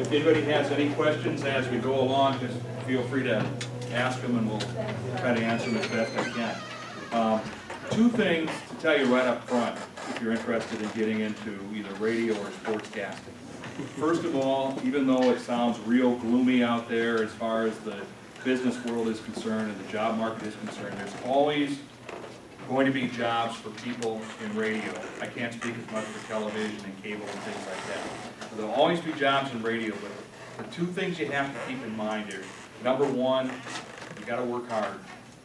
If anybody has any questions as we go along, just feel free to ask them and we'll try to answer them as best I can. Two things to tell you right up front if you're interested in getting into either radio or sportscasting. First of all, even though it sounds real gloomy out there as far as the business world is concerned and the job market is concerned, there's always going to be jobs for people in radio. I can't speak as much for television and cable and things like that. So there'll always be jobs in radio, but the two things you have to keep in mind are, number one, you gotta work hard.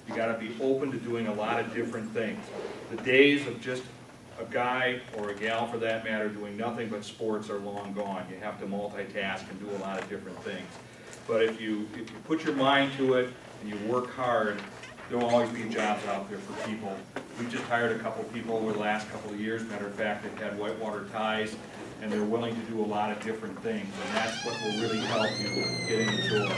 You gotta be open to doing a lot of different things. The days of just a guy or a gal for that matter doing nothing but sports are long gone. You have to multitask and do a lot of different things. But if you put your mind to it and you work hard, there will always be jobs out there for people. We just hired a couple people over the last couple of years. Matter of fact, they've had whitewater ties and they're willing to do a lot of different things, and that's what will really help you get in the door.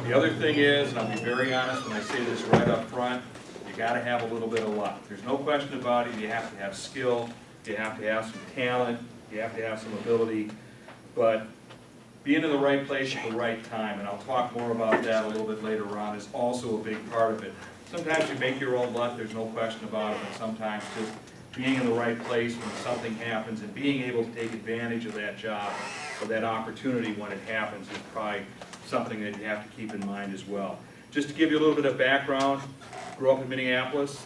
The other thing is, and I'll be very honest when I say this right up front, you gotta have a little bit of luck. There's no question about it. You have to have skill, you have to have some talent, you have to have some ability, but being in the right place at the right time, and I'll talk more about that a little bit later on, is also a big part of it. Sometimes you make your own luck, there's no question about it, but sometimes just being in the right place when something happens and being able to take advantage of that job or that opportunity when it happens is probably something that you have to keep in mind as well. Just to give you a little bit of background, grew up in Minneapolis.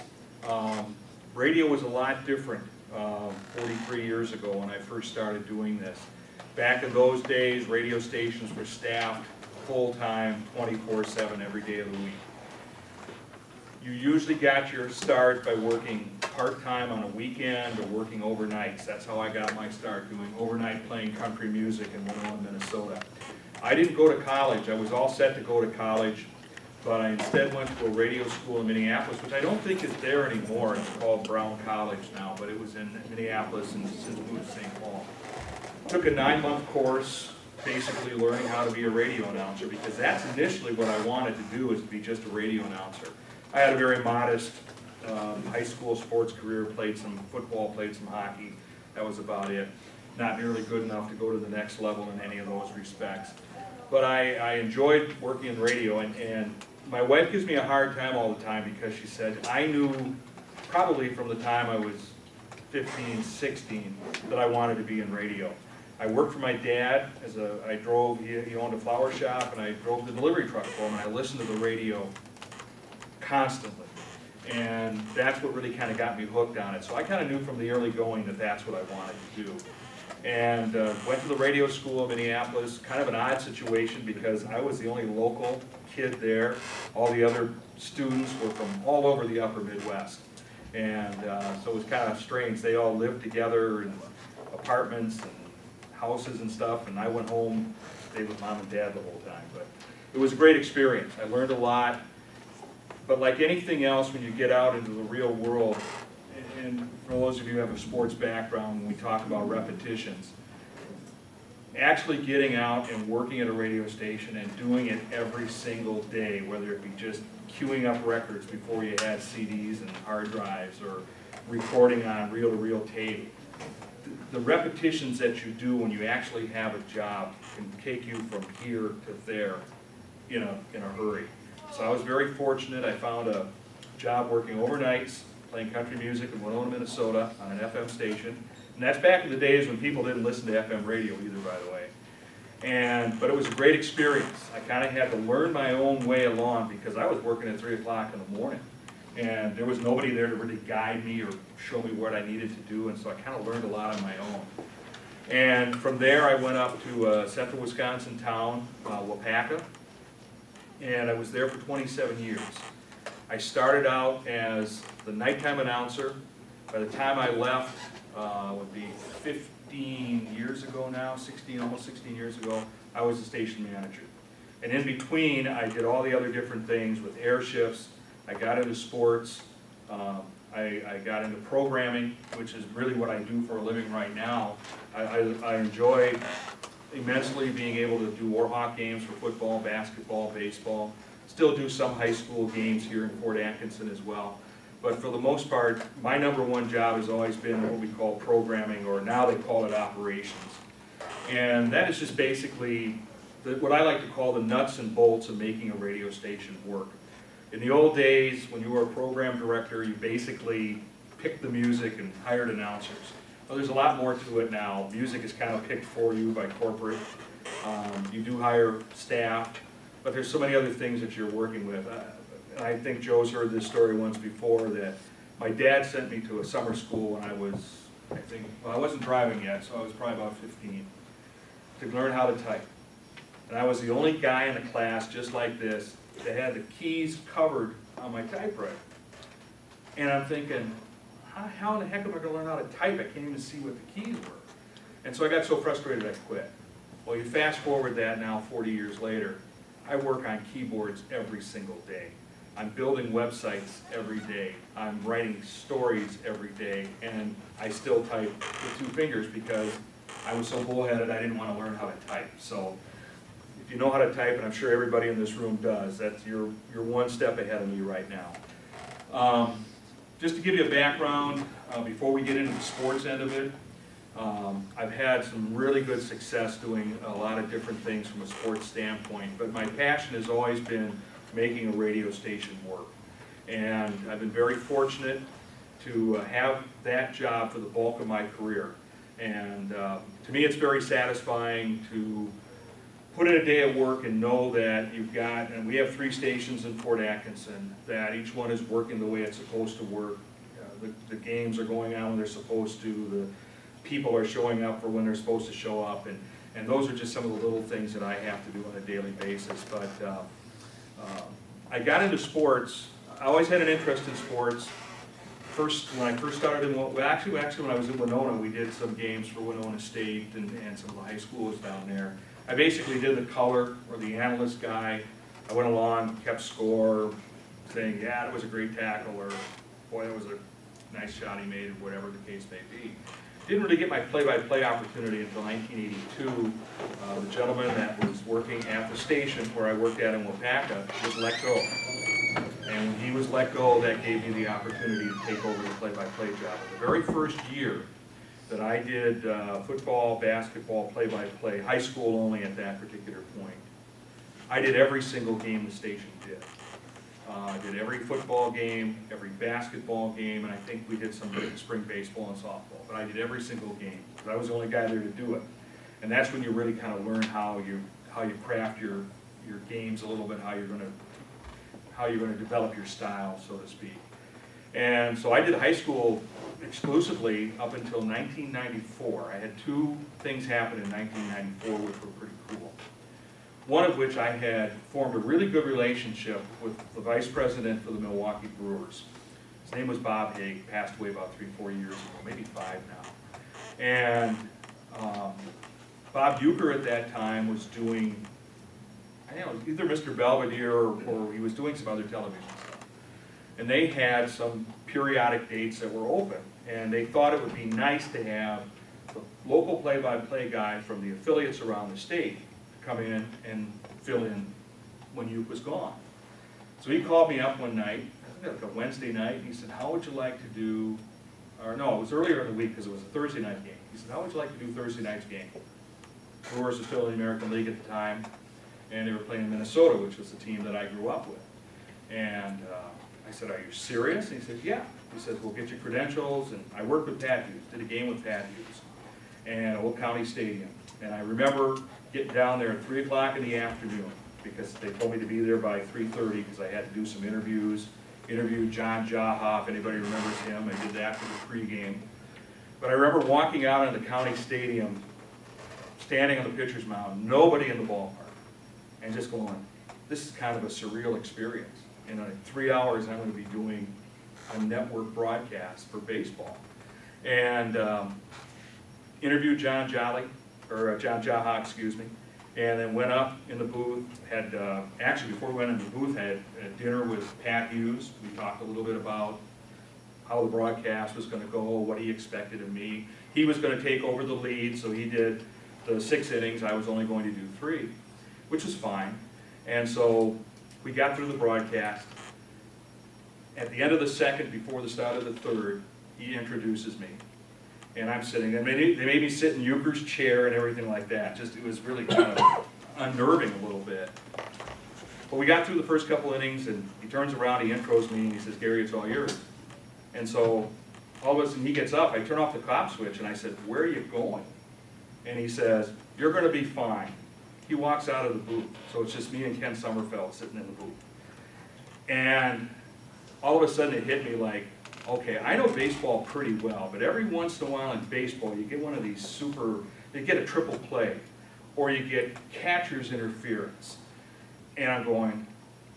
Radio was a lot different 43 years ago when I first started doing this. Back in those days, radio stations were staffed full-time, 24/7 every day of the week. You usually got your start by working part-time on a weekend or working overnights. That's how I got my start, doing overnight playing country music in Winona, Minnesota. I didn't go to college. I was all set to go to college, but I instead went to a radio school in Minneapolis, which I don't think is there anymore. It's called Brown College now, but it was in Minneapolis and since moved to St. Paul. Took a 9-month course, basically learning how to be a radio announcer, because that's initially what I wanted to do, is to be just a radio announcer. I had a very modest high school sports career, played some football, played some hockey. That was about it. Not nearly good enough to go to the next level in any of those respects. But I enjoyed working in radio, and my wife gives me a hard time all the time because she said, I knew probably from the time I was 15, 16 that I wanted to be in radio. I worked for my dad he owned a flower shop, and I drove the delivery truck for him, and I listened to the radio constantly. And that's what really kind of got me hooked on it. So I kind of knew from the early going that that's what I wanted to do. And went to the radio school in Minneapolis, kind of an odd situation because I was the only local kid there. All the other students were from all over the upper Midwest. And so it was kind of strange. They all lived together in apartments and houses and stuff, and I went home, stayed with mom and dad the whole time. But it was a great experience. I learned a lot. But like anything else, when you get out into the real world, and for those of you who have a sports background, when we talk about repetitions, actually getting out and working at a radio station and doing it every single day, whether it be just queuing up records before you had CDs and hard drives or recording on reel-to-reel tape, the repetitions that you do when you actually have a job can take you from here to there in a hurry. So I was very fortunate. I found a job working overnights, playing country music in Winona, Minnesota on an FM station. And that's back in the days when people didn't listen to FM radio either, by the way. But it was a great experience. I kind of had to learn my own way along because I was working at 3 o'clock in the morning. And there was nobody there to really guide me or show me what I needed to do. And so I kind of learned a lot on my own. And from there I went up to a central Wisconsin town, Waupaca. And I was there for 27 years. I started out as the nighttime announcer. By the time I left, would be 15 years ago now, almost 16 years ago, I was the station manager. And in between, I did all the other different things with air shifts. I got into sports. I got into programming, which is really what I do for a living right now. I enjoy immensely being able to do Warhawk games for football, basketball, baseball. Still do some high school games here in Fort Atkinson as well. But for the most part, my #1 job has always been what we call programming, or now they call it operations. And that is just basically what I like to call the nuts and bolts of making a radio station work. In the old days, when you were a program director, you basically picked the music and hired announcers. Well, there's a lot more to it now. Music is kind of picked for you by corporate. You do hire staff, but there's so many other things that you're working with. I think Joe's heard this story once before, that my dad sent me to a summer school when I was, I wasn't driving yet, so I was probably about 15, to learn how to type. And I was the only guy in the class, just like this, that had the keys covered on my typewriter. And I'm thinking, how in the heck am I going to learn how to type? I can't even see what the keys were. And so I got so frustrated I quit. Well, you fast forward that now 40 years later, I work on keyboards every single day. I'm building websites every day. I'm writing stories every day, and I still type with 2 fingers because I was so bullheaded I didn't want to learn how to type. So if you know how to type, and I'm sure everybody in this room does, that's you're one step ahead of me right now. Just to give you a background, before we get into the sports end of it, I've had some really good success doing a lot of different things from a sports standpoint, but my passion has always been making a radio station work. And I've been very fortunate to have that job for the bulk of my career. And to me, it's very satisfying to put in a day of work and know that you've got, and we have 3 stations in Fort Atkinson, that each one is working the way it's supposed to work. The games are going on when they're supposed to, the people are showing up for when they're supposed to show up, and those are just some of the little things that I have to do on a daily basis. But I got into sports. I always had an interest in sports. When I first started in, actually when I was in Winona, we did some games for Winona State and some of the high schools down there. I basically did the color, or the analyst guy. I went along, kept score, saying, yeah, that was a great tackle, or boy, that was a nice shot he made, or whatever the case may be. Didn't really get my play-by-play opportunity until 1982. The gentleman that was working at the station where I worked at in Wapaka was let go. And when he was let go, that gave me the opportunity to take over the play-by-play job. The very first year that I did football, basketball, play-by-play, high school only at that particular point, I did every single game the station did. I did every football game, every basketball game, and I think we did some spring baseball and softball. But I did every single game, because I was the only guy there to do it. And that's when you really kind of learn how you craft your games a little bit, how you're going to develop your style, so to speak. And so I did high school exclusively up until 1994. I had 2 things happen in 1994 which were pretty cool. One of which I had formed a really good relationship with the vice president for the Milwaukee Brewers. His name was Bob Haig, passed away about 3-4 years ago, maybe 5 now. And Bob Uecker at that time was doing, I don't know, either Mr. Belvedere or he was doing some other television stuff. And they had some periodic dates that were open. And they thought it would be nice to have the local play-by-play guy from the affiliates around the state come in and fill in when Uecker was gone. So he called me up one night, I think like a Wednesday night, and he said, how would you like to do, or no, it was earlier in the week because it was a Thursday night game. He said, how would you like to do Thursday night's game? Brewers was still in the American League at the time, and they were playing in Minnesota, which was the team that I grew up with. And I said, are you serious? And he said, yeah. He said, we'll get your credentials, and I worked with Pat Hughes, did a game with Pat Hughes, and Old County Stadium. And I remember getting down there at 3 o'clock in the afternoon, because they told me to be there by 3:30 because I had to do some interviews. Interviewed John Jaha, if anybody remembers him. I did that for the pregame. But I remember walking out into the county stadium, standing on the pitcher's mound, nobody in the ballpark, and just going, this is kind of a surreal experience. In 3 hours, I'm going to be doing a network broadcast for baseball. And interviewed John Jaha, excuse me, and then went up in the booth, had, actually before we went in the booth, had dinner with Pat Hughes. We talked a little bit about how the broadcast was going to go, what he expected of me. He was going to take over the lead, so he did the 6 innings. I was only going to do 3, which was fine. And so we got through the broadcast. At the end of the second, before the start of the third, he introduces me. And I'm sitting, and they made me sit in Euchre's chair and everything like that. Just, it was really kind of unnerving a little bit. But we got through the first couple innings, and he turns around, he intros me, and he says, "Gary, it's all yours." And so, all of a sudden, he gets up, I turn off the cop switch, and I said, "Where are you going?" And he says, "You're gonna be fine." He walks out of the booth, so it's just me and Ken Sommerfeld sitting in the booth. And all of a sudden it hit me like, okay, I know baseball pretty well, but every once in a while in baseball you get one of these you get a triple play, or you get catcher's interference. And I'm going,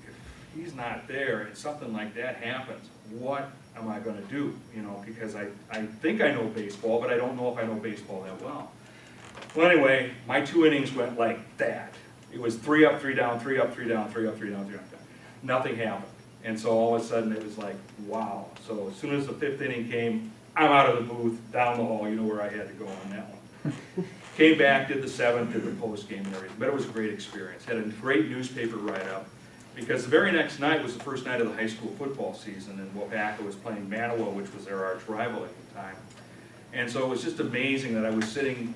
if he's not there and something like that happens, what am I gonna do? You know, because I think I know baseball, but I don't know if I know baseball that well. Well, anyway, my 2 innings went like that. It was 3 up, 3 down, 3 up, 3 down, 3 up, 3 down, 3 up, 3 down. Nothing happened. And so all of a sudden it was like, wow. So as soon as the 5th inning came, I'm out of the booth, down the hall, you know where I had to go on that one. Came back, did the 7th, did the post game and everything. But it was a great experience. Had a great newspaper write-up, because the very next night was the first night of the high school football season, and Waupaca was playing Manawa, which was their arch rival at the time. And so it was just amazing that I was sitting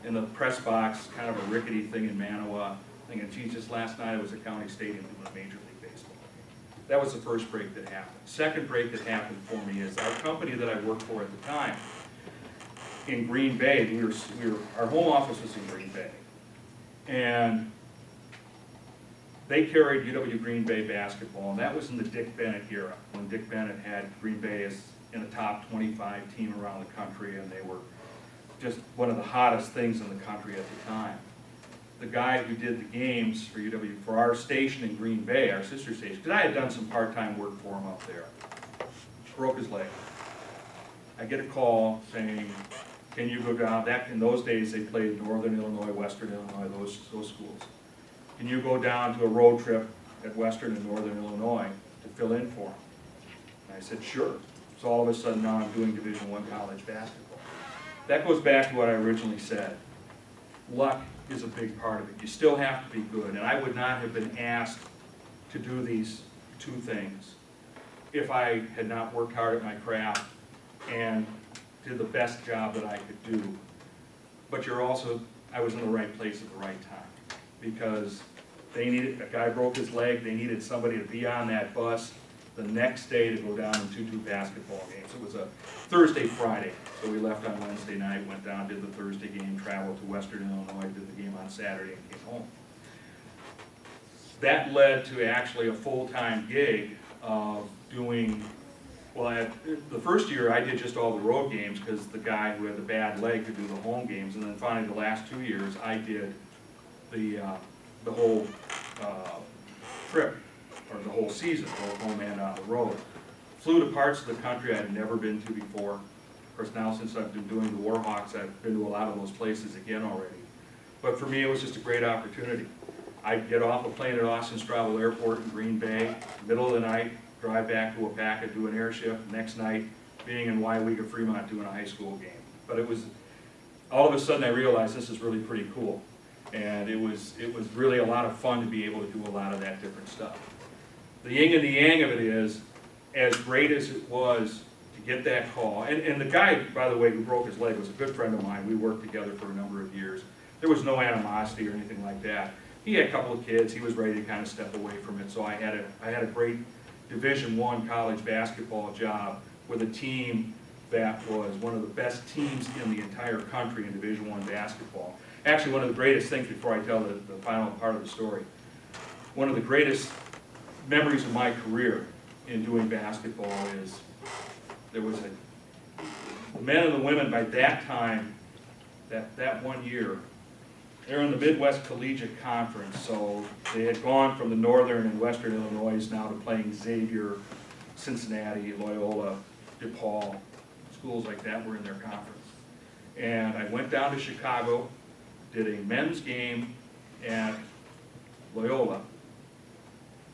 in the press box, kind of a rickety thing in Manawa, thinking, geez, just last night I was at County Stadium doing a Major League Baseball game. That was the first break that happened. Second break that happened for me is our company that I worked for at the time in Green Bay. Our home office was in Green Bay, and they carried UW Green Bay basketball, and that was in the Dick Bennett era, when Dick Bennett had Green Bay as in a top 25 team around the country, and they were just one of the hottest things in the country at the time. The guy who did the games for UW, for our station in Green Bay, our sister station, because I had done some part-time work for him up there, broke his leg. I get a call saying, can you go down, in those days they played Northern Illinois, Western Illinois, those schools. Can you go down to a road trip at Western and Northern Illinois to fill in for him? And I said, sure. So all of a sudden now I'm doing Division I college basketball. That goes back to what I originally said. Luck is a big part of it. You still have to be good, and I would not have been asked to do these 2 things if I had not worked hard at my craft and did the best job that I could do. But I was in the right place at the right time, because they needed, a guy broke his leg, they needed somebody to be on that bus the next day to go down and 2 basketball games. It was a Thursday, Friday, so we left on Wednesday night, went down, did the Thursday game, traveled to Western Illinois, did the game on Saturday, and came home. That led to actually a full-time gig of doing, well, the first year I did just all the road games, because the guy who had the bad leg could do the home games, and then finally the last 2 years I did the whole trip, or the whole season, both home and on the road. Flew to parts of the country I had never been to before. Of course, now since I've been doing the Warhawks, I've been to a lot of those places again already. But for me, it was just a great opportunity. I'd get off a plane at Austin Straubel Airport in Green Bay, middle of the night, drive back to Waupaca, do an air shift. Next night, being in Waiwega, Fremont, doing a high school game. But it was, all of a sudden I realized this is really pretty cool. And it was really a lot of fun to be able to do a lot of that different stuff. The yin and the yang of it is, as great as it was to get that call, and the guy, by the way, who broke his leg was a good friend of mine. We worked together for a number of years. There was no animosity or anything like that. He had a couple of kids. He was ready to kind of step away from it. So I had a great Division I college basketball job with a team that was one of the best teams in the entire country in Division I basketball. Actually, one of the greatest things, before I tell the final part of the story, one of the greatest memories of my career in doing basketball is there was the men and the women by that time, that 1 year, they were in the Midwest Collegiate Conference, so they had gone from the Northern and Western Illinois now to playing Xavier, Cincinnati, Loyola, DePaul, schools like that were in their conference. And I went down to Chicago, did a men's game at Loyola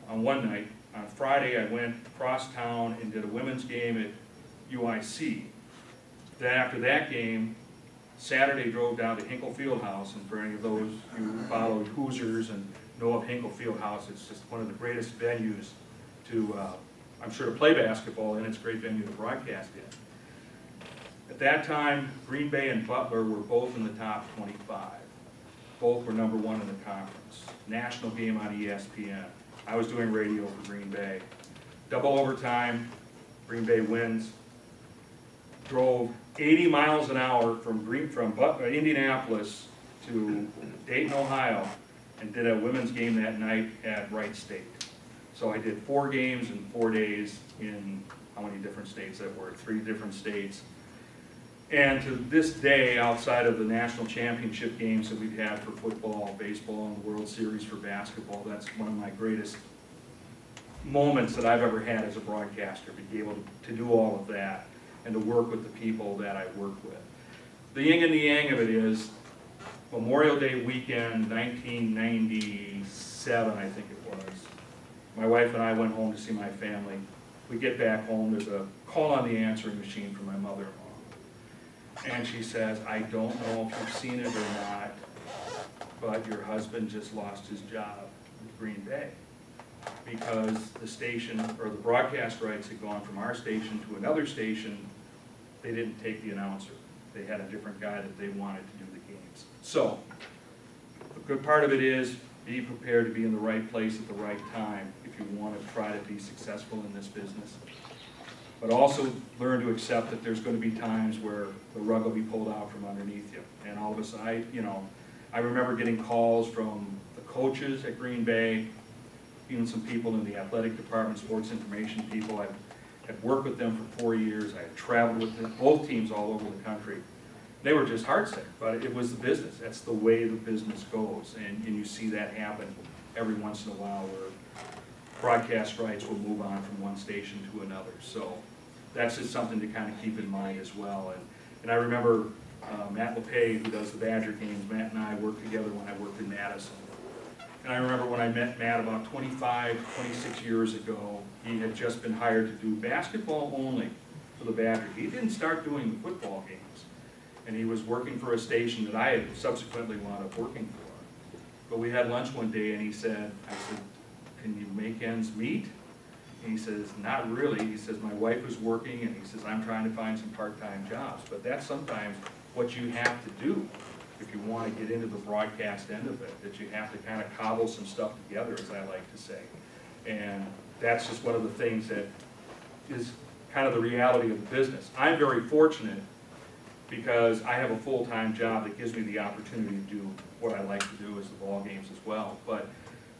on one night. On Friday, I went across town and did a women's game at UIC. Then after that game, Saturday drove down to Hinkle Fieldhouse, and for any of those who followed Hoosiers and know of Hinkle Fieldhouse, it's just one of the greatest venues to, I'm sure, to play basketball in. It's a great venue to broadcast in. At that time, Green Bay and Butler were both in the top 25. Both were #1 in the conference. National game on ESPN. I was doing radio for Green Bay. Double overtime, Green Bay wins. Drove 80 miles an hour from Indianapolis to Dayton, Ohio, and did a women's game that night at Wright State. So I did 4 games in 4 days in how many different states that were? 3 different states. And to this day, outside of the national championship games that we've had for football, baseball, and the World Series for basketball, that's one of my greatest moments that I've ever had as a broadcaster, to be able to do all of that and to work with the people that I work with. The yin and the yang of it is Memorial Day weekend, 1997, I think it was. My wife and I went home to see my family. We get back home, there's a call on the answering machine from my mother-in-law. And she says, I don't know if you've seen it or not, but your husband just lost his job with Green Bay, because the station, or the broadcast rights had gone from our station to another station. They didn't take the announcer. They had a different guy that they wanted to do the games. So, the good part of it is, be prepared to be in the right place at the right time if you want to try to be successful in this business. But also learn to accept that there's going to be times where the rug will be pulled out from underneath you. And all of a sudden, I remember getting calls from the coaches at Green Bay, even some people in the athletic department, sports information people. I had worked with them for 4 years. I had traveled with them, both teams all over the country. They were just heartsick, but it was the business. That's the way the business goes. And you see that happen every once in a while, where broadcast rights will move on from one station to another. So that's just something to kind of keep in mind as well. And I remember Matt LePay, who does the Badger games, Matt and I worked together when I worked in Madison. And I remember when I met Matt about 25, 26 years ago, he had just been hired to do basketball only for the Badger. He didn't start doing the football games. And he was working for a station that I had subsequently wound up working for. But we had lunch one day, and I said, can you make ends meet? And he says, not really. He says, my wife is working, and he says, I'm trying to find some part-time jobs. But that's sometimes what you have to do if you want to get into the broadcast end of it, that you have to kind of cobble some stuff together, as I like to say. And that's just one of the things that is kind of the reality of the business. I'm very fortunate because I have a full-time job that gives me the opportunity to do what I like to do, as the ball games as well. But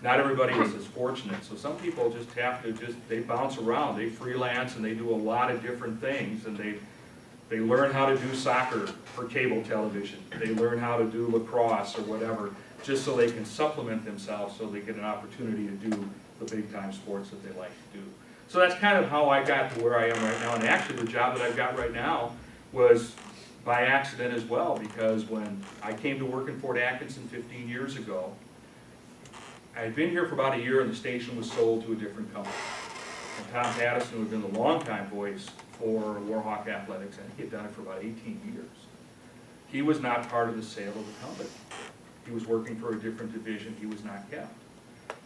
not everybody is as fortunate. So some people just have to they bounce around. They freelance and they do a lot of different things, and they learn how to do soccer for cable television. They learn how to do lacrosse or whatever, just so they can supplement themselves, so they get an opportunity to do the big-time sports that they like to do. So that's kind of how I got to where I am right now. And actually, the job that I've got right now was by accident as well, because when I came to work in Fort Atkinson 15 years ago, I had been here for about a year, and the station was sold to a different company. And Tom Pattison, who had been the longtime voice for Warhawk Athletics, and he had done it for about 18 years. He was not part of the sale of the company. He was working for a different division. He was not kept.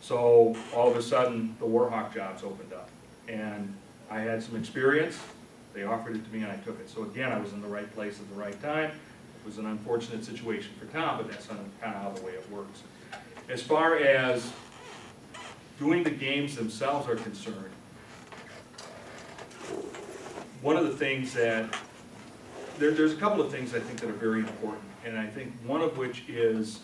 So all of a sudden, the Warhawk jobs opened up, and I had some experience. They offered it to me, and I took it. So again, I was in the right place at the right time. It was an unfortunate situation for Tom, but that's kind of how the way it works. As far as doing the games themselves are concerned, one of the things that, there's a couple of things I think that are very important, and I think one of which is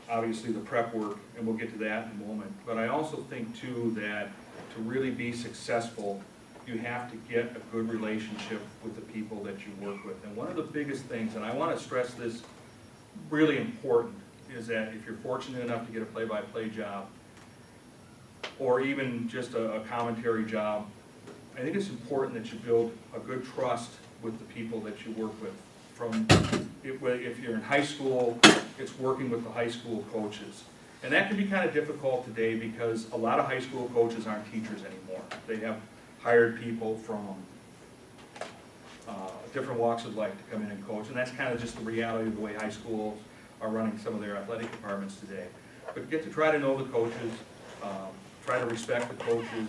obviously the prep work, and we'll get to that in a moment, but I also think too that to really be successful, you have to get a good relationship with the people that you work with. And one of the biggest things, and I want to stress this, really important, is that if you're fortunate enough to get a play-by-play job, or even just a commentary job, I think it's important that you build a good trust with the people that you work with. If you're in high school, it's working with the high school coaches. And that can be kind of difficult today, because a lot of high school coaches aren't teachers anymore. They have hired people from different walks of life to come in and coach, and that's kind of just the reality of the way high schools are running some of their athletic departments today. But get to try to know the coaches, try to respect the coaches.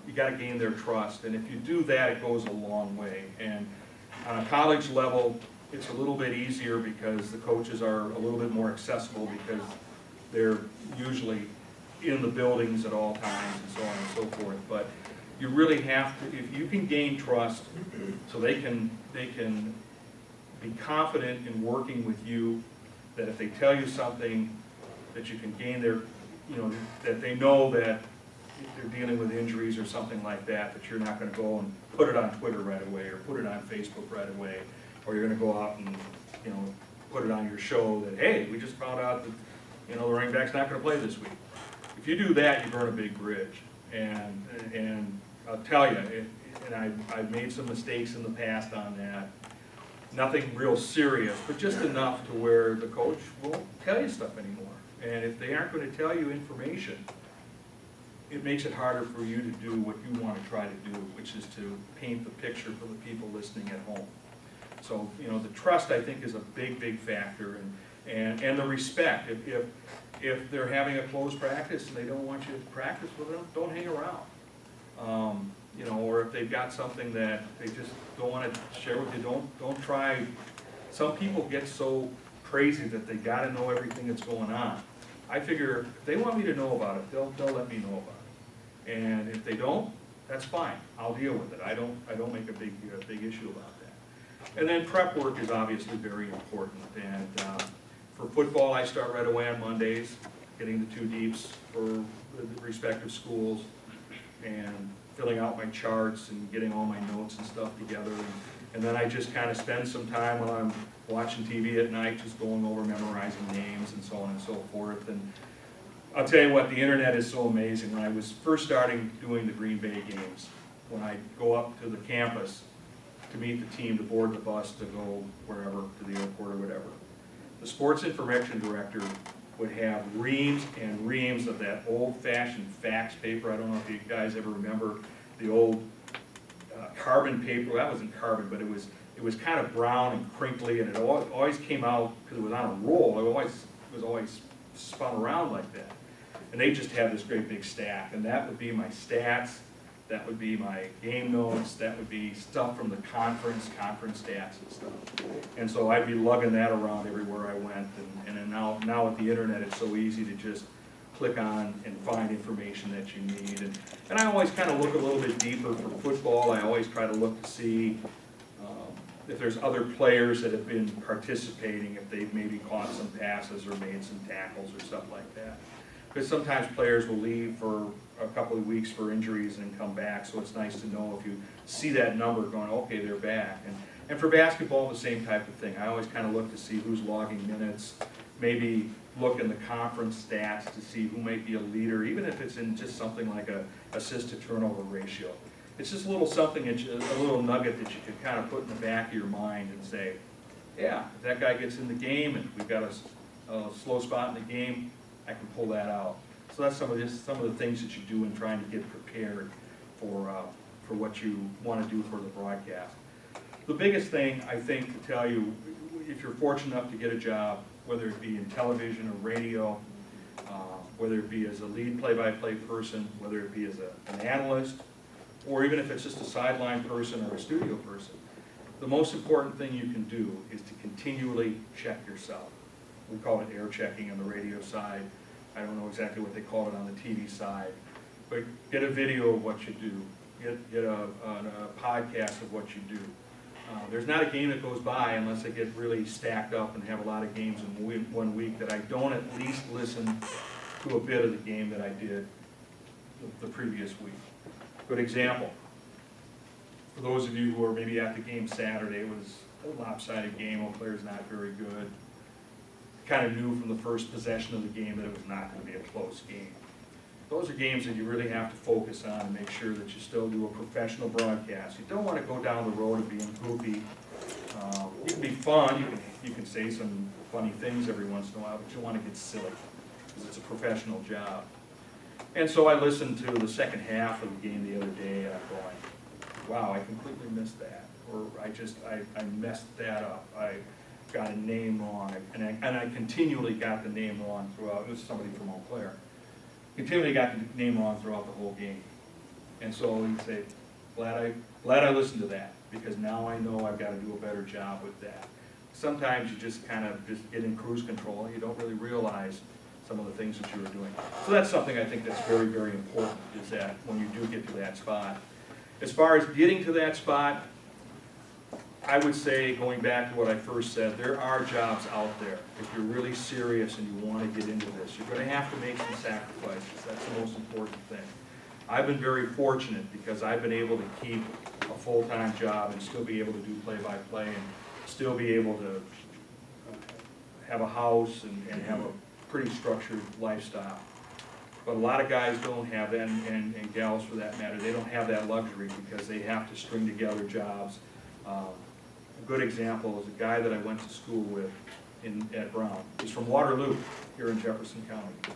You got to gain their trust, and if you do that, it goes a long way. And On a college level, it's a little bit easier because the coaches are a little bit more accessible because they're usually in the buildings at all times and so on and so forth. But you really have to, if you can gain trust so they can be confident in working with you, that if they tell you something, that you can gain their, that they know that if they're dealing with injuries or something like that, that you're not going to go and put it on Twitter right away or put it on Facebook right away, or you're going to go out and, put it on your show that, hey, we just found out that, the running back's not going to play this week. If you do that, you burn a big bridge. And I'll tell you, and I've made some mistakes in the past on that. Nothing real serious, but just enough to where the coach won't tell you stuff anymore. And if they aren't going to tell you information, it makes it harder for you to do what you want to try to do, which is to paint the picture for the people listening at home. So, the trust, I think, is a big, big factor, and the respect. If they're having a closed practice and they don't want you to practice with them, don't hang around. Or if they've got something that they just don't want to share with you, don't try. Some people get so crazy that they got to know everything that's going on. I figure if they want me to know about it, they'll let me know about it. And if they don't, that's fine. I'll deal with it. I don't make a big issue about that. And then prep work is obviously very important. And for football, I start right away on Mondays, getting the 2 deeps for the respective schools, and filling out my charts and getting all my notes and stuff together. And then I just kind of spend some time while I'm watching TV at night, just going over memorizing names and so on and so forth. And I'll tell you what, the internet is so amazing. When I was first starting doing the Green Bay games, when I go up to the campus to meet the team, to board the bus, to go wherever, to the airport or whatever, the sports information director would have reams and reams of that old-fashioned fax paper. I don't know if you guys ever remember the old carbon paper. That wasn't carbon, but it was kind of brown and crinkly, and it always came out, because it was on a roll, it was always spun around like that. And they just had this great big stack, and that would be my stats, that would be my game notes, that would be stuff from the conference stats and stuff. And so I'd be lugging that around everywhere I went, and then now with the internet, it's so easy to just click on and find information that you need. And I always kind of look a little bit deeper for football. I always try to look to see if there's other players that have been participating, if they've maybe caught some passes or made some tackles or stuff like that. Because sometimes players will leave for a couple of weeks for injuries and come back, so it's nice to know if you see that number going, okay, they're back. And for basketball, the same type of thing. I always kind of look to see who's logging minutes, maybe look in the conference stats to see who might be a leader, even if it's in just something like a assist-to-turnover ratio. It's just a little something, a little nugget that you could kind of put in the back of your mind and say, yeah, if that guy gets in the game and we've got a slow spot in the game, I can pull that out. So that's some of the things that you do in trying to get prepared for what you want to do for the broadcast. The biggest thing, I think, to tell you, if you're fortunate enough to get a job, whether it be in television or radio, whether it be as a lead play-by-play person, whether it be as an analyst, or even if it's just a sideline person or a studio person, the most important thing you can do is to continually check yourself. We call it air checking on the radio side. I don't know exactly what they call it on the TV side, but get a video of what you do. Get a podcast of what you do. There's not a game that goes by unless I get really stacked up and have a lot of games in 1 week that I don't at least listen to a bit of the game that I did the previous week. Good example. For those of you who are maybe at the game Saturday, it was a lopsided game. Old player's not very good. Kind of knew from the first possession of the game that it was not going to be a close game. Those are games that you really have to focus on and make sure that you still do a professional broadcast. You don't want to go down the road of being goofy. You can be fun. You can say some funny things every once in a while, but you want to get silly because it's a professional job. And so I listened to the second half of the game the other day, and I'm going, wow, I completely missed that. Or I messed that up. I got a name wrong. And I continually got the name wrong throughout. It was somebody from Eau Claire. Continually got the name wrong throughout the whole game. And so he'd say, Glad I listened to that, because now I know I've got to do a better job with that. Sometimes you just kind of just get in cruise control and you don't really realize some of the things that you were doing. So that's something I think that's very, very important, is that when you do get to that spot. As far as getting to that spot, I would say, going back to what I first said, there are jobs out there. If you're really serious and you want to get into this, you're going to have to make some sacrifices. That's the most important thing. I've been very fortunate because I've been able to keep a full-time job and still be able to do play-by-play and still be able to have a house and have a pretty structured lifestyle. But a lot of guys don't have that, and gals for that matter, they don't have that luxury because they have to string together jobs. A good example is a guy that I went to school with at Brown. He's from Waterloo, here in Jefferson County.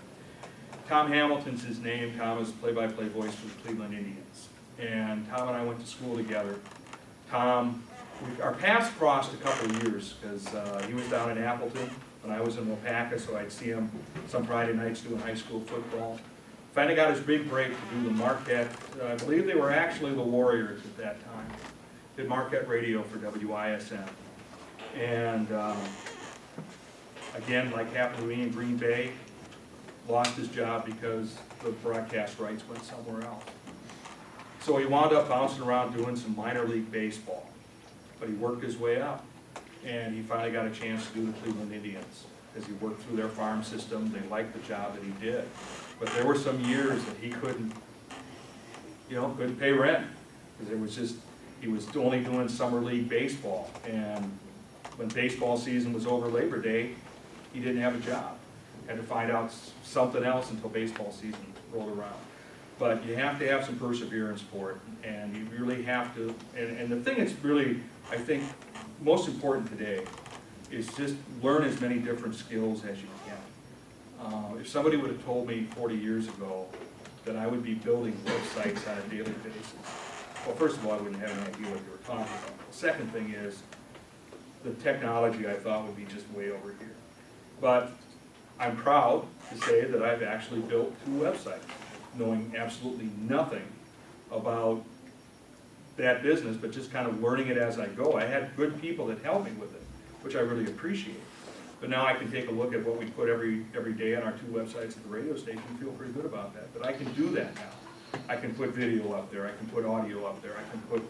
Tom Hamilton's his name. Tom is play-by-play voice for the Cleveland Indians. And Tom and I went to school together. Tom, our paths crossed a couple of years because he was down in Appleton and I was in Waupaca, so I'd see him some Friday nights doing high school football. Finally got his big break to do the Marquette. I believe they were actually the Warriors at that time. Did Marquette radio for WISM. And again, like happened to me in Green Bay, lost his job because the broadcast rights went somewhere else. So he wound up bouncing around doing some minor league baseball. But he worked his way up, and he finally got a chance to do the Cleveland Indians because he worked through their farm system. They liked the job that he did. But there were some years that he couldn't pay rent because it was just, he was only doing summer league baseball. And when baseball season was over Labor Day, he didn't have a job. Had to find out something else until baseball season rolled around. But you have to have some perseverance for it, and you really have to, and the thing that's really, I think, most important today is just learn as many different skills as you can. If somebody would have told me 40 years ago that I would be building websites on a daily basis, well, first of all, I wouldn't have any idea what you were talking about. The second thing is, the technology I thought would be just way over here. But I'm proud to say that I've actually built 2 websites, knowing absolutely nothing about that business, but just kind of learning it as I go. I had good people that helped me with it, which I really appreciate. But now I can take a look at what we put every day on our 2 websites at the radio station and feel pretty good about that. But I can do that now. I can put video up there, I can put audio up there, I can put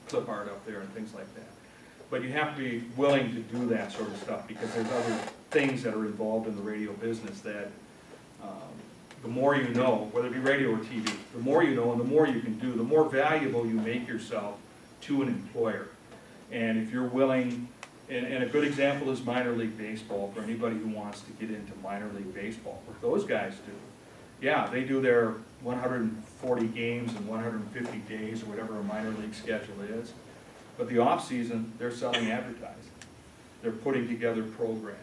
clip art up there and things like that. But you have to be willing to do that sort of stuff because there's other things that are involved in the radio business that the more you know, whether it be radio or TV, the more you know and the more you can do, the more valuable you make yourself to an employer. And if you're willing, and a good example is minor league baseball for anybody who wants to get into minor league baseball. What those guys do, yeah, they do their 140 games in 150 days or whatever a minor league schedule is. But the off season, they're selling advertising. They're putting together programs.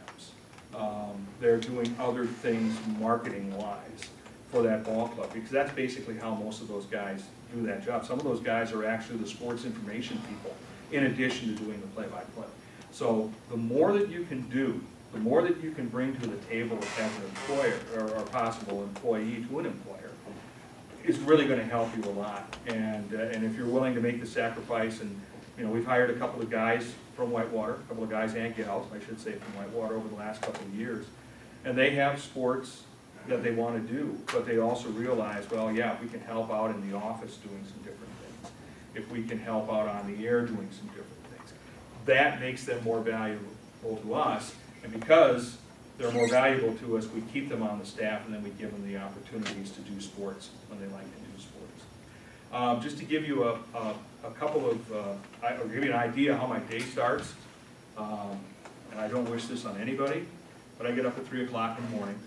They're doing other things marketing-wise for that ball club, because that's basically how most of those guys do that job. Some of those guys are actually the sports information people, in addition to doing the play-by-play. So the more that you can do, the more that you can bring to the table as an employer, or possible employee to an employer, is really going to help you a lot. And if you're willing to make the sacrifice, and we've hired a couple of guys from Whitewater, a couple of guys and gals, I should say, from Whitewater over the last couple of years. And they have sports that they want to do, but they also realize, well, yeah, if we can help out in the office doing some different things, if we can help out on the air doing some different things, that makes them more valuable to us. And because they're more valuable to us, we keep them on the staff, and then we give them the opportunities to do sports when they like to do sports. Just to give you a couple of, or give you an idea how my day starts, and I don't wish this on anybody, but I get up at 3 o'clock in the morning.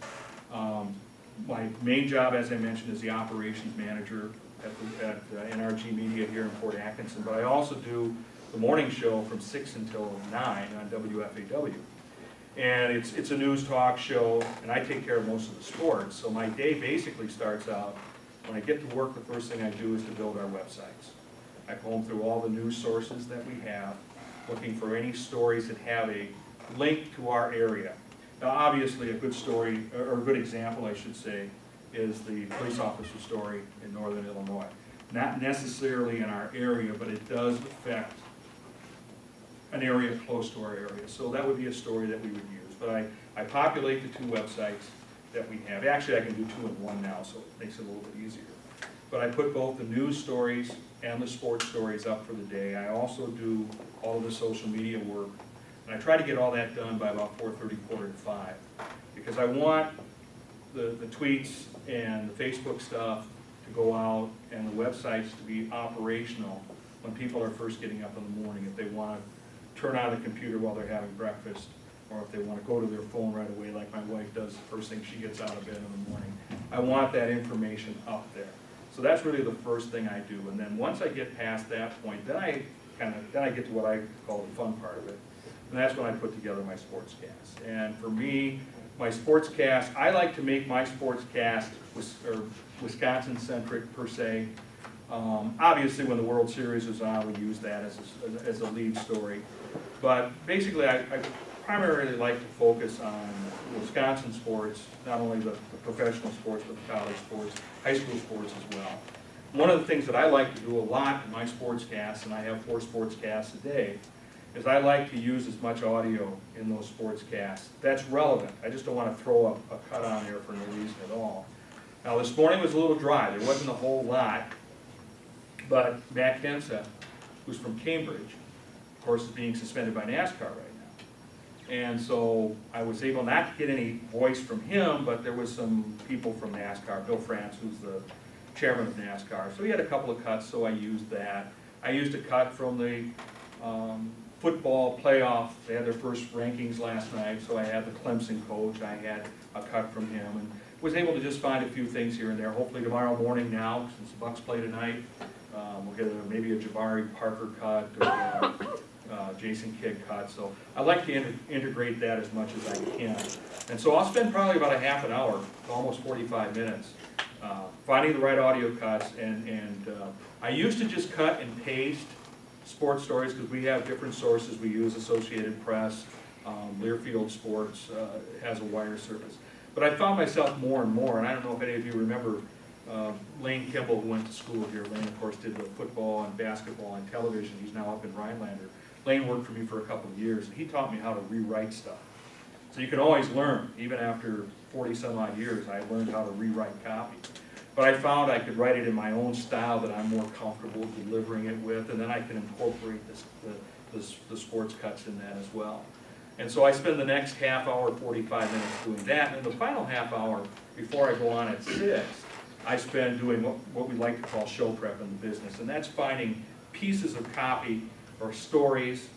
My main job, as I mentioned, is the operations manager at NRG Media here in Fort Atkinson, but I also do the morning show from 6 until 9 on WFAW. And it's a news talk show, and I take care of most of the sports, so my day basically starts out, when I get to work, the first thing I do is to build our websites. I comb through all the news sources that we have, looking for any stories that have a link to our area. Now, obviously, a good story, or a good example, I should say, is the police officer story in northern Illinois. not necessarily in our area, but it does affect an area close to our area. So that would be a story that we would use. But I populate the 2 websites that we have. Actually, I can do 2 in 1 now, so it makes it a little bit easier. But I put both the news stories and the sports stories up for the day. I also do all of the social media work. And I try to get all that done by about 4:30, 4:45. Because I want the tweets and the Facebook stuff to go out and the websites to be operational when people are first getting up in the morning. If they want to turn on the computer while they're having breakfast, or if they want to go to their phone right away like my wife does the first thing she gets out of bed in the morning. I want that information up there. So that's really the first thing I do. And then once I get past that point, then I get to what I call the fun part of it. And that's when I put together my sportscast. And for me, my sportscast, I like to make my sportscast Wisconsin-centric per se. Obviously, when the World Series was on, we used that as a lead story. But basically, I primarily like to focus on Wisconsin sports, not only the professional sports, but the college sports, high school sports as well. One of the things that I like to do a lot in my sportscasts, and I have 4 sportscasts a day, is I like to use as much audio in those sportscasts that's relevant. I just don't want to throw a cut on there for no reason at all. Now, this morning was a little dry. There wasn't a whole lot, but Matt Kenseth, who's from Cambridge, of course, is being suspended by NASCAR right now. And so I was able not to get any voice from him, but there was some people from NASCAR, Bill France, who's the chairman of NASCAR. So he had a couple of cuts, so I used that. I used a cut from the football playoff. They had their first rankings last night, so I had the Clemson coach. I had a cut from him, and was able to just find a few things here and there. Hopefully tomorrow morning now, since the Bucks play tonight, we'll get maybe a Jabari Parker cut or Jason Kidd cut. So I like to integrate that as much as I can. And so I'll spend probably about a half an hour, almost 45 minutes, finding the right audio cuts. And I used to just cut and paste sports stories because we have different sources. We use Associated Press, Learfield Sports has a wire service. But I found myself more and more, and I don't know if any of you remember Lane Kimball, who went to school here. Lane, of course, did the football and basketball on television. He's now up in Rhinelander. Lane worked for me for a couple of years, and he taught me how to rewrite stuff. So you can always learn. Even after 40 some odd years, I learned how to rewrite copy. But I found I could write it in my own style that I'm more comfortable delivering it with, and then I can incorporate the sports cuts in that as well. And so I spend the next half hour, 45 minutes doing that, and the final half hour before I go on at 6, I spend doing what we like to call show prep in the business, and that's finding pieces of copy or stories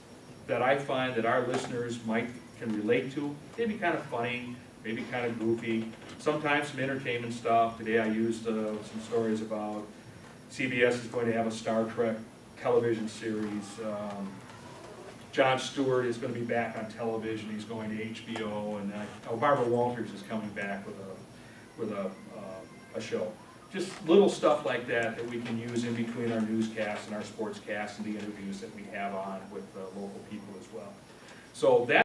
that I find that our listeners can relate to. Maybe kind of funny, maybe kind of goofy, sometimes some entertainment stuff. Today I used some stories about CBS is going to have a Star Trek television series. Jon Stewart is going to be back on television. He's going to HBO, and Barbara Walters is coming back with a show. Just little stuff like that that we can use in between our newscasts and our sportscasts and the interviews that we have on with local people as well. So that